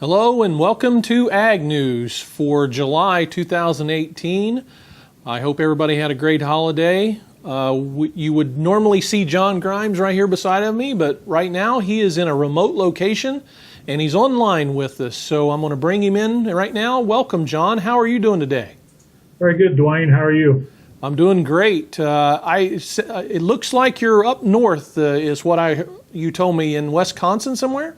Hello and welcome to Ag News for July 2018. I hope everybody had a great holiday. You would normally see John Grimes right here beside of me, but right now he is in a remote location and he's online with us. So I'm going to bring him in right now. Welcome, John. How are you doing today? Very good, Duane. How are you? I'm doing great. It looks like you're up north, is what you told me, in Wisconsin somewhere?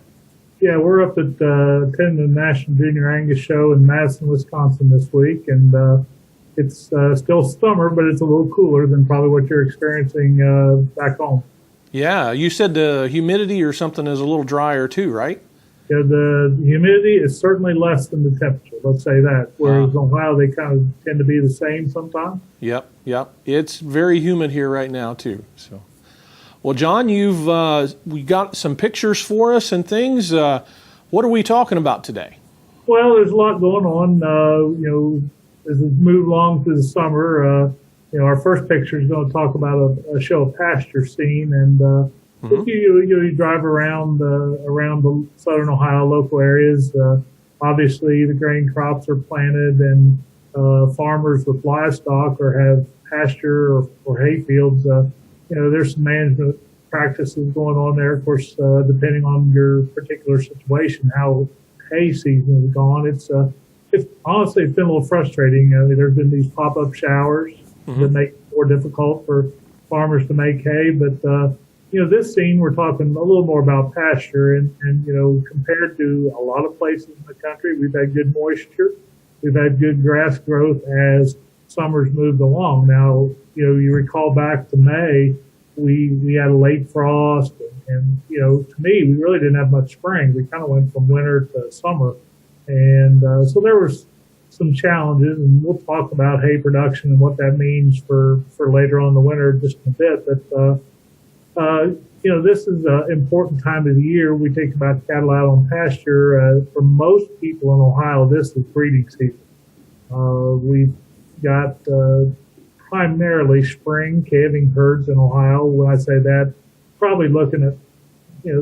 Yeah, we're up at attending the National Junior Angus Show in Madison, Wisconsin this week, and it's still summer, but it's a little cooler than probably what you're experiencing back home. Yeah, you said the humidity or something is a little drier too, right? Yeah, the humidity is certainly less than the temperature, let's say that, whereas in Ohio they kind of tend to be the same sometimes. Yep. It's very humid here right now too. So, well, John, we got some pictures for us and things. What are we talking about today? Well, there's a lot going on. As we move along through the summer, our first picture is going to talk about a show of pasture scene, and if you drive around the southern Ohio local areas, obviously the grain crops are planted, and farmers with livestock or have pasture or hay fields. There's some management practices going on there. Of course, depending on your particular situation, how hay season has gone, it's honestly, it's been a little frustrating. There's been these pop-up showers that make it more difficult for farmers to make hay. But, this scene, we're talking a little more about pasture. And compared to a lot of places in the country, we've had good moisture. We've had good grass growth as summer's moved along. Now, you recall back to May, we had a late frost. And to me, we really didn't have much spring. We kind of went from winter to summer. And so there was some challenges, and we'll talk about hay production and what that means for later on in the winter just in a bit. But, this is an important time of the year. We think about cattle out on pasture. For most people in Ohio, this is breeding season. We've got primarily spring calving herds in Ohio. When I say that, probably looking at,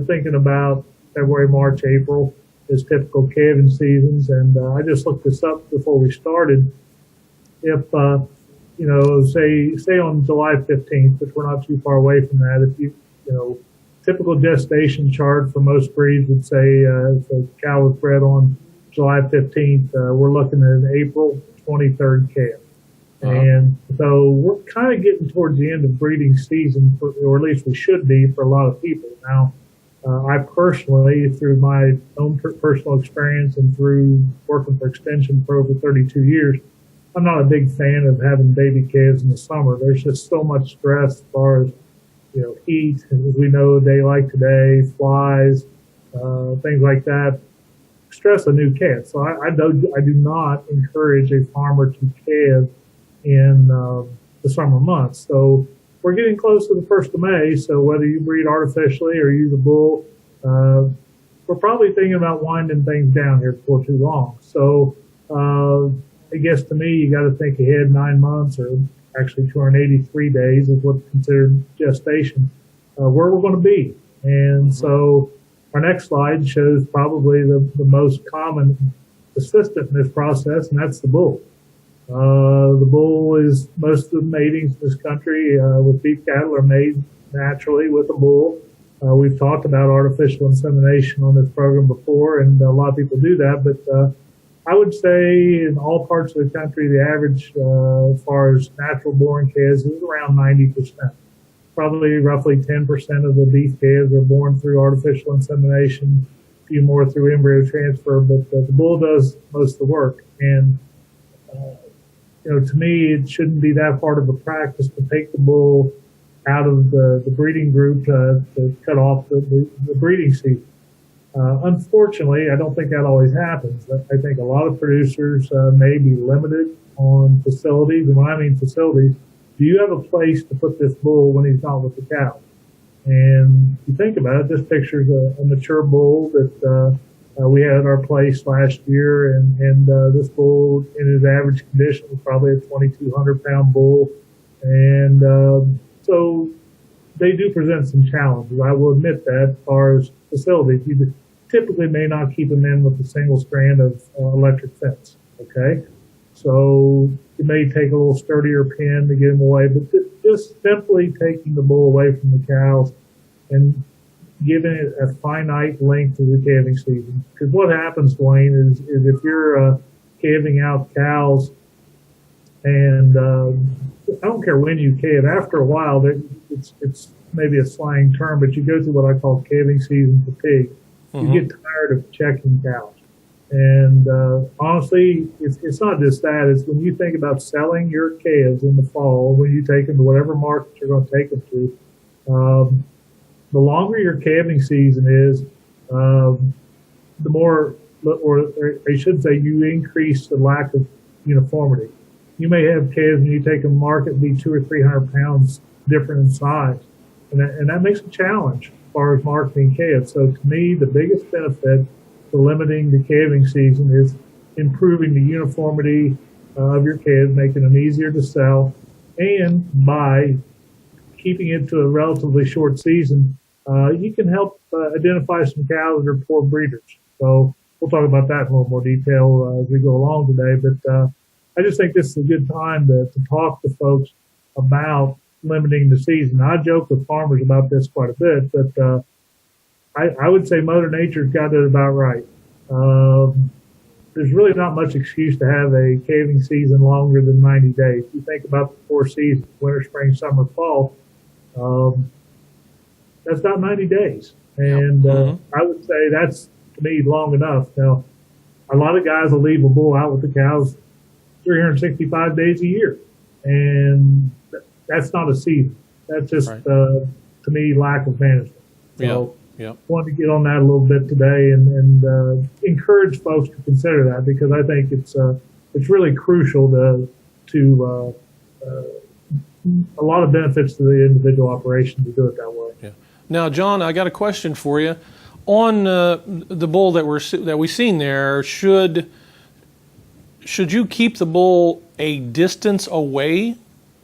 thinking about February, March, April is typical calving seasons. And I just looked this up before we started. If, say on July 15th, which we're not too far away from that, if typical gestation chart for most breeds would say if a cow was bred on July 15th, we're looking at an April 23rd calf. And so we're kind of getting towards the end of breeding season, or at least we should be for a lot of people. Now, I personally, through my own personal experience and through working for Extension for over 32 years, I'm not a big fan of having baby calves in the summer. There's just so much stress as far as, heat, and as we know, a day like today, flies, things like that, stress a new calf. So I do not encourage a farmer to calve in the summer months. So we're getting close to the 1st of May, so whether you breed artificially or use a bull, we're probably thinking about winding things down here before too long. So I guess to me, you got to think ahead 9 months, or actually 283 days is what's considered gestation, where we're going to be. And so our next slide shows probably the most common assistant in this process, and that's the bull. The bull is, most of the matings in this country with beef cattle are made naturally with a bull. We've talked about artificial insemination on this program before, and a lot of people do that, but I would say in all parts of the country, the average as far as natural born calves is around 90%. Probably roughly 10% of the beef calves are born through artificial insemination, a few more through embryo transfer, but the bull does most of the work. And to me, it shouldn't be that hard of a practice to take the bull out of the breeding group to cut off the breeding season. Unfortunately, I don't think that always happens. I think a lot of producers may be limited on facilities. And when I mean facilities, do you have a place to put this bull when he's not with the cow? And if you think about it, this picture is a mature bull that we had at our place last year, and this bull in his average condition was probably a 2,200-pound bull. And so they do present some challenges. I will admit that as far as facilities. typically may not keep them in with a single strand of electric fence. Okay, so it may take a little sturdier pin to get them away, but just simply taking the bull away from the cows and giving it a finite length of the calving season. Because what happens, Duane, is if you're calving out cows, and I don't care when you calve, after a while, it's maybe a slang term, but you go through what I call calving season fatigue. You get tired of checking cows. And honestly, it's not just that. It's when you think about selling your calves in the fall, when you take them to whatever market you're going to take them to, the longer your calving season is, the more, or I should say, you increase the lack of uniformity. You may have calves when you take them to market be 200 or 300 pounds different in size, and that makes a challenge as far as marketing calves. So to me, the biggest benefit for limiting the calving season is improving the uniformity of your calves, making them easier to sell, and by keeping it to a relatively short season, you can help identify some cows that are poor breeders. So we'll talk about that in a little more detail as we go along today. But I just think this is a good time to talk to folks about limiting the season. I joke with farmers about this quite a bit, but I would say Mother Nature's got it about right. There's really not much excuse to have a calving season longer than 90 days. You think about the 4 seasons, winter, spring, summer, fall, that's about 90 days. And I would say that's, to me, long enough. Now, a lot of guys will leave a bull out with the cows 365 days a year. And that's not a season. That's just, to me, lack of management. So wanted to get on that a little bit today and encourage folks to consider that, because I think it's really crucial to a lot of benefits to the individual operation to do it that way. Yeah. Now, John, I got a question for you. On the bull that we seen there, should you keep the bull a distance away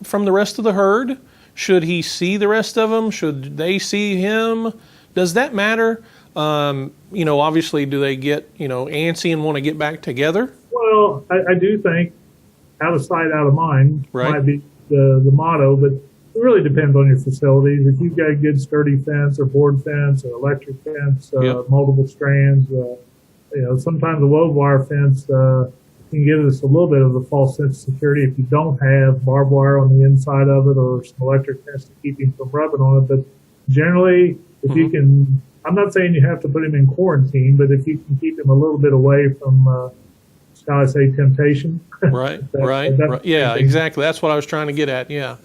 from the rest of the herd? Should he see the rest of them? Should they see him? Does that matter? Obviously, do they get, antsy and want to get back together? Well, I do think out of sight, out of mind might be the motto, but it really depends on your facilities. If you've got a good sturdy fence or board fence or electric fence, multiple strands, sometimes a wove wire fence can give us a little bit of a false sense of security if you don't have barbed wire on the inside of it or some electric fence to keep him from rubbing on it. But generally, if you can, I'm not saying you have to put him in quarantine, but if you can keep him a little bit away from, shall I say, temptation. Right. Yeah, exactly. That's what I was trying to get at. Yeah.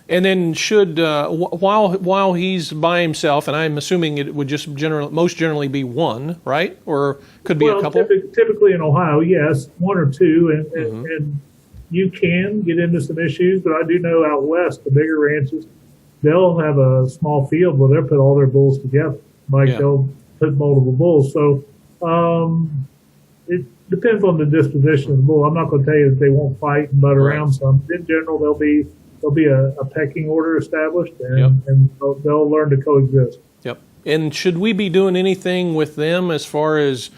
And then should, while he's by himself, and I'm assuming it would just most generally be one, right? Or could be a couple? Typically in Ohio, yes, 1 or 2. And you can get into some issues, but I do know out west, the bigger ranches, they'll have a small field where they'll put all their bulls together. They'll put multiple bulls. So it depends on the disposition of the bull. I'm not going to tell you that they won't fight and butt around some. In general, there'll be a pecking order established, and they'll learn to coexist. Yep. And should we be doing anything with them as far as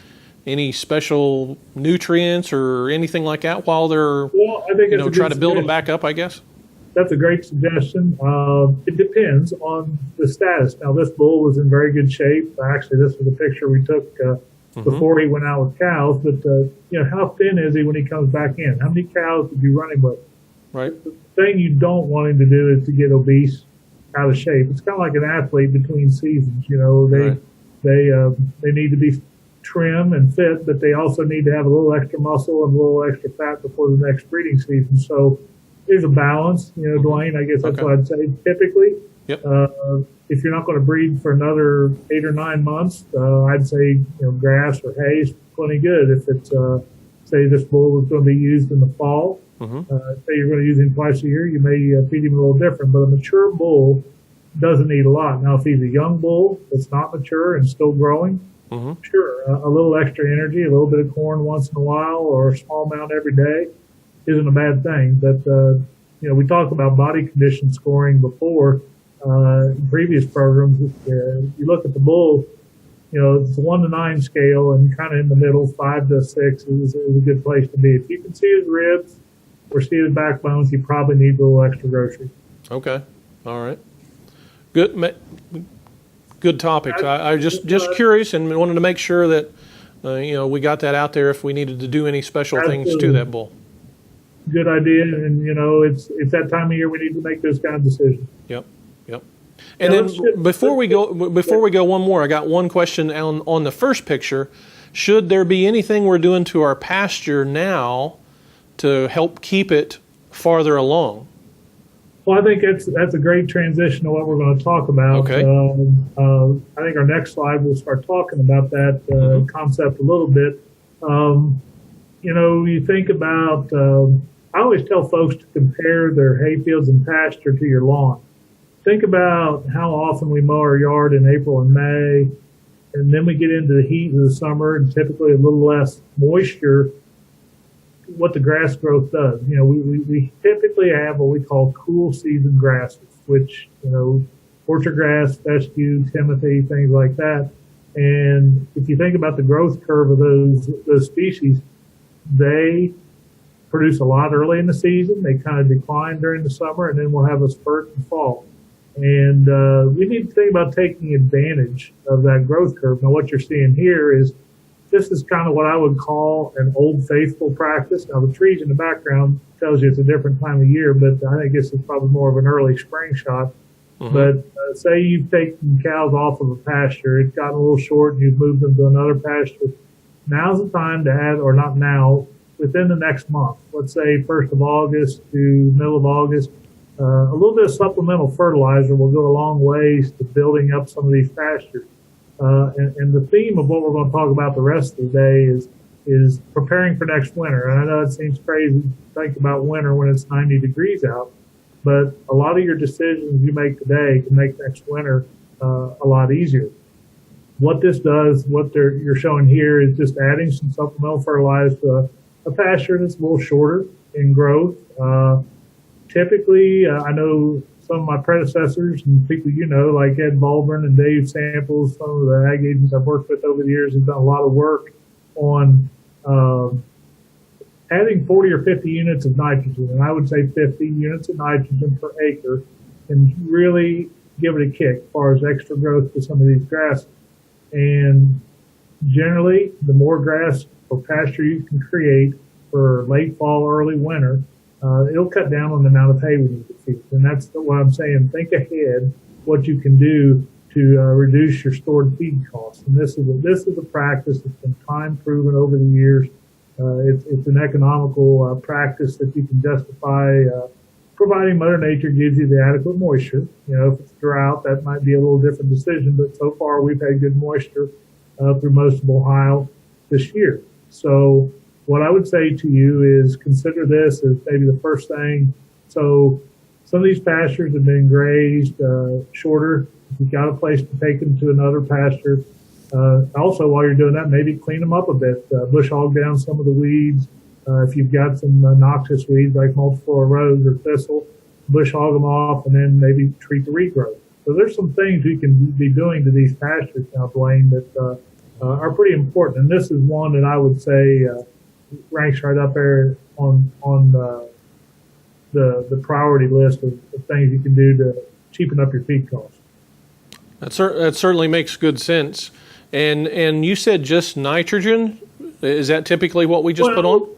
any special nutrients or anything like that while they're, I think try to build them back up, I guess? That's a great suggestion. It depends on the status. Now, this bull was in very good shape. Actually, this was a picture we took before he went out with cows. But, how thin is he when he comes back in? How many cows did you run him with? Right. The thing you don't want him to do is to get obese, out of shape. It's kind of like an athlete between seasons. They need to be trim and fit, but they also need to have a little extra muscle and a little extra fat before the next breeding season. So there's a balance, Duane. I guess that's what I'd say. Typically, if you're not going to breed for another 8 or 9 months, I'd say grass or hay is plenty good. If it's say this bull is going to be used in the fall, say you're going to use him twice a year, you may feed him a little different. But a mature bull doesn't need a lot. Now, if he's a young bull that's not mature and still growing, sure, a little extra energy, a little bit of corn once in a while, or a small amount every day isn't a bad thing. But we talked about body condition scoring before in previous programs. If you look at the bull, it's a 1 to 9 scale, and kind of in the middle, 5 to 6 is a good place to be. If you can see his ribs or see his backbones, you probably need a little extra grocery. Okay. All right. Good topics. I just curious and wanted to make sure that we got that out there if we needed to do any special things to that bull. Good idea, and it's that time of year we need to make those kind of decisions. Yep. And then before we go one more, I got one question on the first picture. Should there be anything we're doing to our pasture now to help keep it farther along? Well, I think that's a great transition to what we're going to talk about. Okay. I think our next slide we'll start talking about that concept a little bit. You think about, I always tell folks to compare their hay fields and pasture to your lawn. Think about how often we mow our yard in April and May, and then we get into the heat of the summer and typically a little less moisture. What the grass growth does, we typically have what we call cool season grasses, which, orchard grass, fescue, timothy, things like that. And if you think about the growth curve of those species, they produce a lot early in the season. They kind of decline during the summer, and then we'll have a spurt in fall. And we need to think about taking advantage of that growth curve. Now, what you're seeing here is this is kind of what I would call an old faithful practice. Now, the trees in the background tells you it's a different time of year, but I think this is probably more of an early spring shot. Mm-hmm. But say you've taken cows off of a pasture, it's gotten a little short, and you've moved them to another pasture. Now's the time to add, or not now, within the next month, let's say 1st of August to middle of August, a little bit of supplemental fertilizer will go a long ways to building up some of these pastures. And the theme of what we're going to talk about the rest of the day is preparing for next winter. And I know it seems crazy to think about winter when it's 90 degrees out, but a lot of your decisions you make today can make next winter a lot easier. What this does, you're showing here, is just adding some supplemental fertilizer to a pasture that's a little shorter in growth. Typically, I know some of my predecessors and people like Ed Baldwin and Dave Samples, some of the ag agents I've worked with over the years, have done a lot of work on adding 40 or 50 units of nitrogen. And I would say 50 units of nitrogen per acre can really give it a kick as far as extra growth to some of these grasses. And generally, the more grass or pasture you can create for late fall, early winter, it'll cut down on the amount of hay we need to feed. And that's what I'm saying. Think ahead what you can do to reduce your stored feed costs. And this is a practice that's been time proven over the years. It's an economical practice that you can justify, providing Mother Nature gives you the adequate moisture. If it's drought, that might be a little different decision. But so far, we've had good moisture through most of Ohio this year. So what I would say to you is consider this as maybe the first thing. So some of these pastures have been grazed shorter. If you've got a place to take them to another pasture, also while you're doing that, maybe clean them up a bit, bush hog down some of the weeds. If you've got some noxious weeds like multiflora rose or thistle, bush hog them off and then maybe treat the regrowth. So there's some things you can be doing to these pastures now, Duane, that are pretty important. And this is one that I would say ranks right up there on the priority list of things you can do to cheapen up your feed costs. That certainly makes good sense. And you said just nitrogen? Is that typically what we just put on?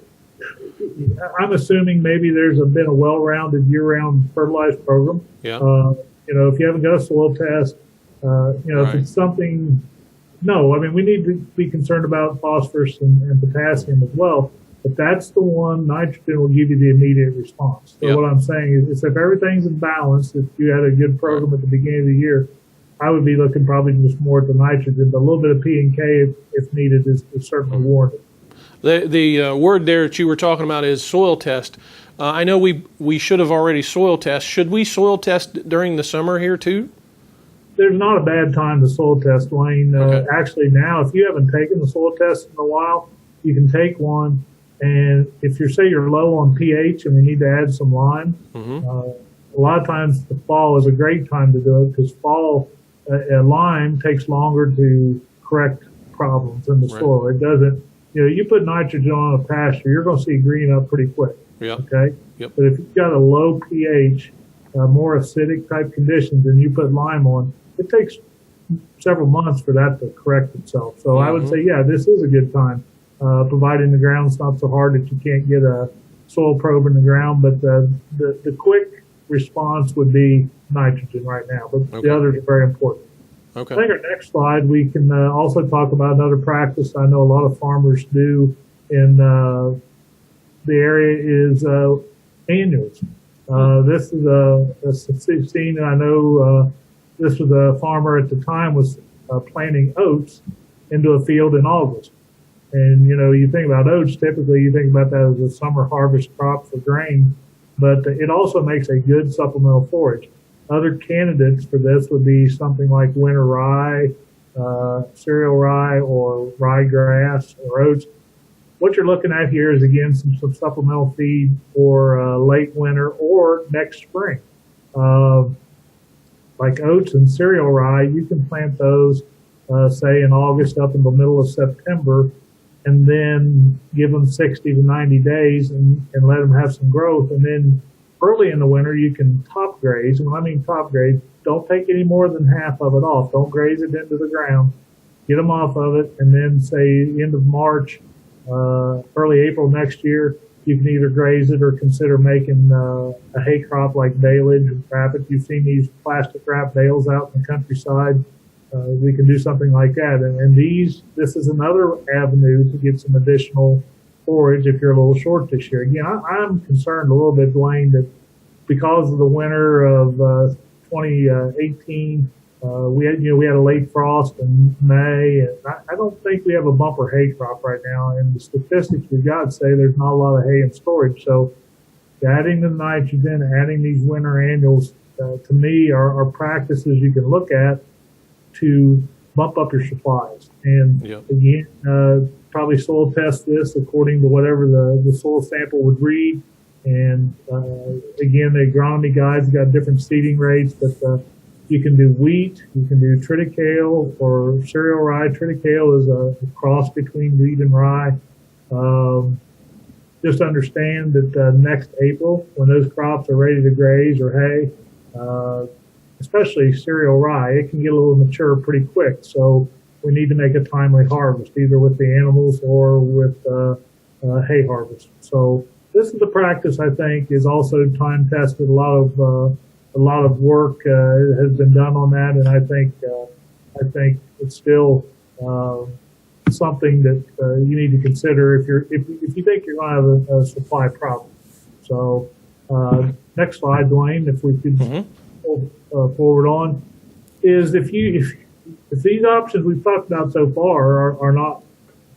I'm assuming maybe there's been a well-rounded year-round fertilized program. Yeah. If you haven't got a soil test, right. If it's something, no, I mean, we need to be concerned about phosphorus and potassium as well. But that's the one, nitrogen will give you the immediate response. So What I'm saying is if everything's in balance, if you had a good program at the beginning of the year, I would be looking probably just more at the nitrogen, but a little bit of P and K if needed is certainly warranted. The word there that you were talking about is soil test. I know we should have already soil test. Should we soil test during the summer here too? There's not a bad time to soil test, Duane. Okay. Actually, now, if you haven't taken the soil test in a while, you can take one. And if you're low on pH and you need to add some lime, a lot of times the fall is a great time to do it because fall, lime takes longer to correct problems in the Right. soil. It doesn't, you put nitrogen on a pasture, you're going to see green up pretty quick. Yeah. Okay. Yep. But if you've got a low pH, more acidic type conditions, and you put lime on, it takes several months for that to correct itself. So I would say, yeah, this is a good time, providing the ground's not so hard that you can't get a soil probe in the ground. But the quick response would be nitrogen right now. But Okay. the others are very important. Okay. I think our next slide, we can also talk about another practice I know a lot of farmers do in the area is annuals. This is a scene I know this was a farmer at the time was planting oats into a field in August. And, you think about oats, typically you think about that as a summer harvest crop for grain, but it also makes a good supplemental forage. Other candidates for this would be something like winter rye, cereal rye, or ryegrass or oats. What you're looking at here is, again, some supplemental feed for late winter or next spring. Like oats and cereal rye, you can plant those, say, in August up in the middle of September, and then give them 60 to 90 days and let them have some growth. And then early in the winter, you can top graze. And when I mean top graze, don't take any more than half of it off. Don't graze it into the ground. Get them off of it, and then, say, end of March, early April next year, you can either graze it or consider making a hay crop like baleage or wrap it. You've seen these plastic wrap bales out in the countryside. We can do something like that. And this is another avenue to get some additional forage if you're a little short this year. Again, I'm concerned a little bit, Duane, that because of the winter of 2018, we had a late frost in May, and I don't think we have a bumper hay crop right now. And the statistics we got say there's not a lot of hay in storage. So adding the nitrogen, adding these winter annuals, to me, are practices you can look at to bump up your supplies. And again, probably soil test this according to whatever the soil sample would read. And again, the agronomy guides got different seeding rates, but you can do wheat, you can do triticale or cereal rye. Triticale is a cross between wheat and rye. Just understand that next April, when those crops are ready to graze or hay, especially cereal rye, it can get a little mature pretty quick. So we need to make a timely harvest, either with the animals or with hay harvest. So this is a practice I think is also time tested. A lot of work has been done on that, and I think it's still something that you need to consider if you think you're going to have a supply problem. So next slide, Duane, if we could forward on, is if these options we've talked about so far are not,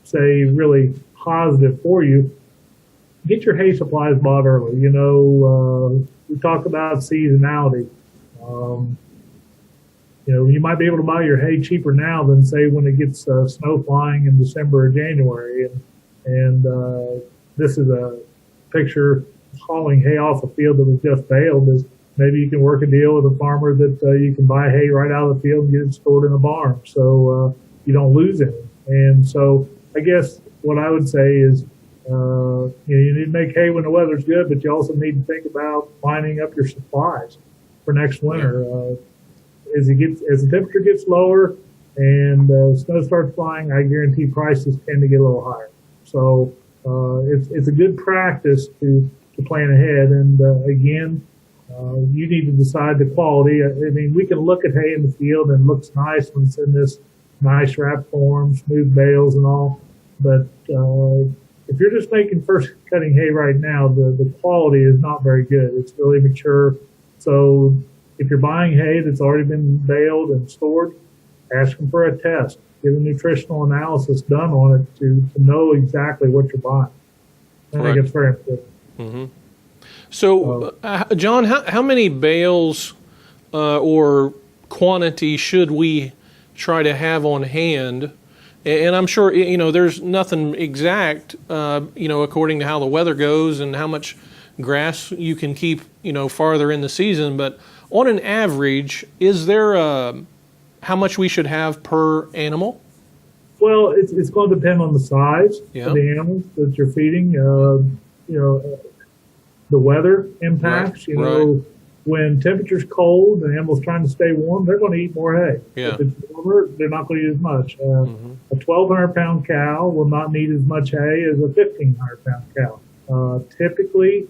say, really positive for you, get your hay supplies bought early. We talk about seasonality. You might be able to buy your hay cheaper now than, say, when it gets snow flying in December or January. And this is a picture hauling hay off a field that was just baled. Is maybe you can work a deal with a farmer that you can buy hay right out of the field and get it stored in a barn, so you don't lose any. And so I guess what I would say is, you need to make hay when the weather's good, but you also need to think about lining up your supplies for next winter. As the temperature gets lower and snow starts flying, I guarantee prices tend to get a little higher. So it's a good practice to plan ahead. And again, you need to decide the quality. I mean, we can look at hay in the field and it looks nice when it's in this nice wrap form, smooth bales and all, but if you're just making first cutting hay right now, the quality is not very good. It's really mature. So if you're buying hay that's already been baled and stored, ask them for a test. Get a nutritional analysis done on it to know exactly what you're buying. I think it's very important. Mm-hmm. So, John, how many bales or quantity should we try to have on hand? And I'm sure, there's nothing exact, according to how the weather goes and how much grass you can keep, farther in the season. But on an average, is there how much we should have per animal? Well, it's going to depend on the size Yeah. of the animals that you're feeding. The weather impacts. Right, You know, when temperature's cold and the animal's trying to stay warm, they're going to eat more hay. Yeah. If it's warmer, they're not going to eat as much. A 1,200-pound cow will not need as much hay as a 1,500-pound cow. Typically,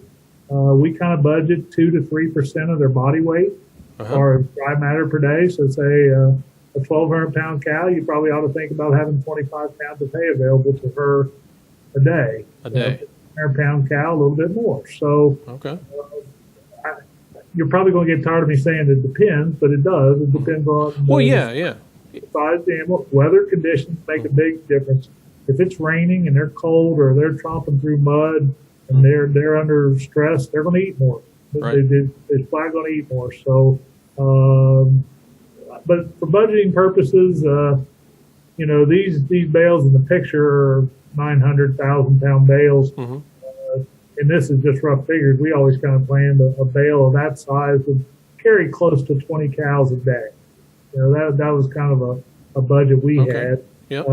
we kind of budget 2 to 3% of their body weight or dry matter per day. So say a 1,200-pound cow, you probably ought to think about having 25 pounds of hay available to her a day. A day. A 1,500-pound cow, a little bit more. So Okay. you're probably going to get tired of me saying it depends, but it does. It depends on Well, yeah. the size of the animal. Weather conditions make a big difference. If it's raining and they're cold or they're tromping through mud and they're under stress, they're going to eat more. Right. They're flat going to eat more. So, but for budgeting purposes, these bales in the picture are 900,000-pound bales. And this is just rough figures. We always kind of planned a bale of that size would carry close to 20 cows a day. That was kind of a budget we had. Yep.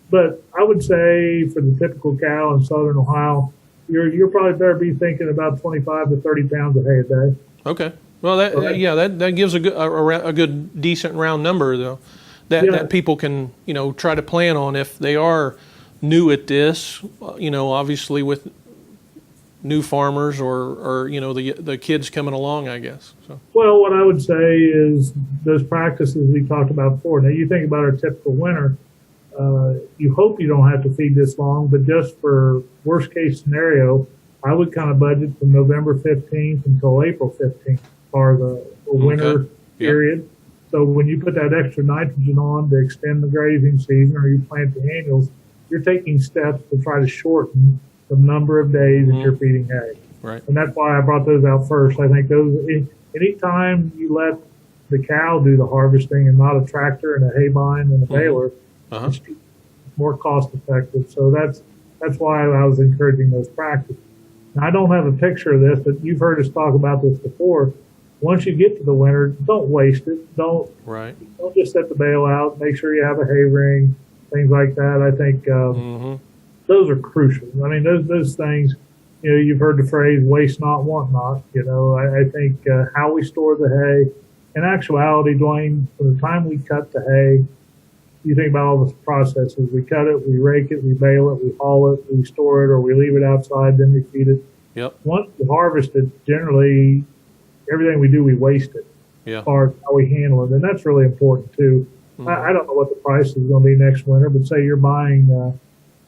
But I would say for the typical cow in southern Ohio, you're probably better be thinking about 25 to 30 pounds of hay a day. Okay. Well, that gives a good decent round number though, that people can try to plan on if they are new at this. Obviously with new farmers or the kids coming along, I guess. So. Well, what I would say is those practices we talked about before. Now you think about our typical winter. You hope you don't have to feed this long, but just for worst case scenario, I would kind of budget from November 15th until April 15th for the winter period. So when you put that extra nitrogen on to extend the grazing season or you plant the annuals, you're taking steps to try to shorten the number of days that you're feeding hay. Right. And that's why I brought those out first. I think anytime you let the cow do the harvesting and not a tractor and a hay bind and a baler, it's more cost effective. So that's why I was encouraging those practices. Now, I don't have a picture of this, but you've heard us talk about this before. Once you get to the winter, don't waste it. Don't just set the bale out. Make sure you have a hay ring, things like that. I think those are crucial. I mean, those things. You've heard the phrase "waste not, want not." I think how we store the hay. In actuality, Duane, from the time we cut the hay, you think about all the processes. We cut it, we rake it, we bale it, we haul it, we store it, or we leave it outside, then we feed it. Yep. Once we harvest it, generally, everything we do, we waste it. Yeah. As far as how we handle it. And that's really important, too. I don't know what the price is going to be next winter, but say you're buying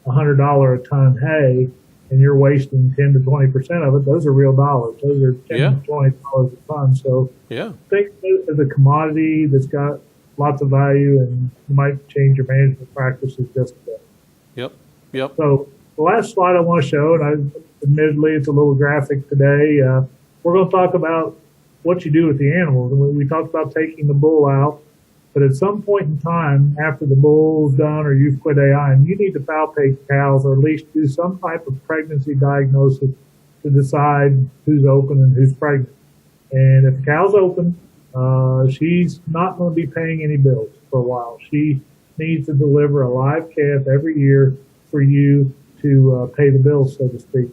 $100 a ton hay and you're wasting 10 to 20% of it, those are real dollars. Those are $10 to $20 a ton. So think of it as a commodity that's got lots of value, and you might change your management practices just a bit. Yep. So the last slide I want to show, and admittedly it's a little graphic today, we're going to talk about what you do with the animals. And we talked about taking the bull out, but at some point in time, after the bull's done or you've quit AI, you need to palpate cows or at least do some type of pregnancy diagnosis to decide who's open and who's pregnant. And if the cow's open, she's not going to be paying any bills for a while. She needs to deliver a live calf every year for you to pay the bills, so to speak.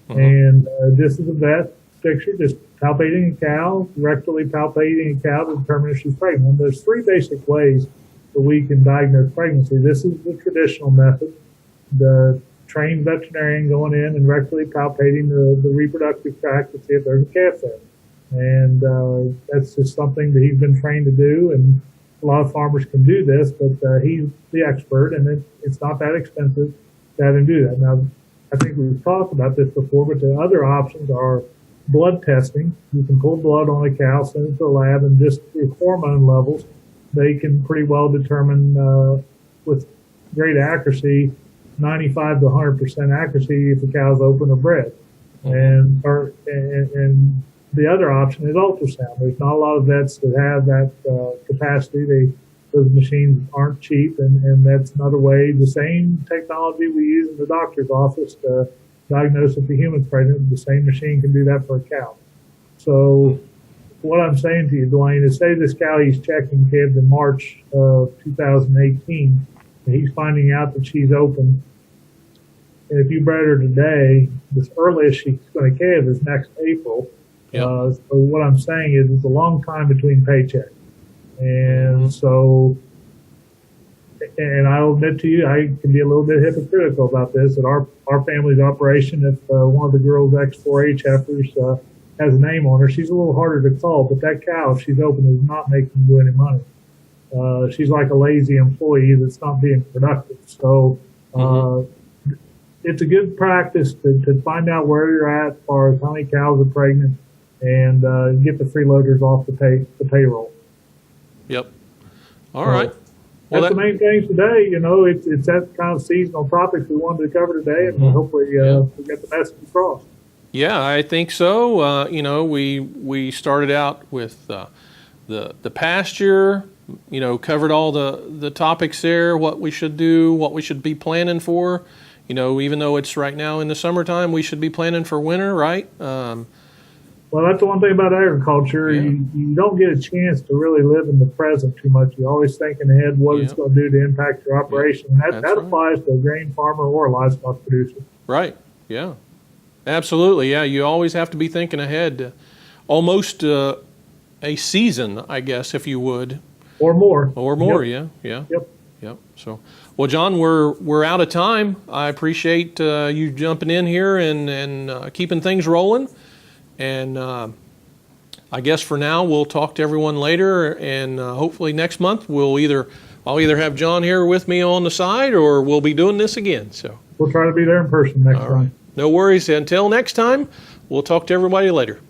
And this is a vet picture, just palpating a cow, rectally palpating a cow to determine if she's pregnant. There's three basic ways that we can diagnose pregnancy. This is the traditional method, the trained veterinarian going in and rectally palpating the reproductive tract to see if there's a calf there. And that's just something that he's been trained to do, and a lot of farmers can do this, but he's the expert, and it's not that expensive to have him do that. Now, I think we've talked about this before, but the other options are blood testing. You can pull blood on a cow, send it to a lab, and just through hormone levels, they can pretty well determine with great accuracy, 95 to 100% accuracy, if the cow's open or bred. And the other option is ultrasound. There's not a lot of vets that have that capacity. Those machines aren't cheap, and that's another way. The same technology we use in the doctor's office to diagnose if the human's pregnant, the same machine can do that for a cow. So what I'm saying to you, Duane, is say this cow he's checking kids in March of 2018. and he's finding out that she's open. And if you bred her today, the earliest she's going to calve is next April. Yep. So what I'm saying is it's a long time between paychecks. And so, and I'll admit to you, I can be a little bit hypocritical about this. At our family's operation, if one of the girls' ex-4-H heifers has a name on her, she's a little harder to call. But that cow, if she's open, is not making you any money. She's like a lazy employee that's not being productive. So it's a good practice to find out where you're at as far as how many cows are pregnant and get the freeloaders off the payroll. Yep. All right. That's the main thing today. You know, it's that kind of seasonal topics we wanted to cover today, and hopefully we get the message across. Yeah, I think so. You know, we started out with the pasture. You know, covered all the topics there, what we should do, what we should be planning for. You know, even though it's right now in the summertime, we should be planning for winter, right? Well, that's the one thing about agriculture. Yeah. You don't get a chance to really live in the present too much. You're always thinking ahead what it's going to do to impact your operation. And that applies to a grain farmer or a livestock producer. Right. Yeah. Absolutely. Yeah. You always have to be thinking ahead, almost a season, I guess, if you would. Or more. Or more. Yep. Yeah. Yep. Yep. So, well, John, we're out of time. I appreciate you jumping in here and keeping things rolling. And I guess for now we'll talk to everyone later, and hopefully next month I'll either have John here with me on the side, or we'll be doing this again. So we'll try to be there in person next time. No worries. Until next time, we'll talk to everybody later.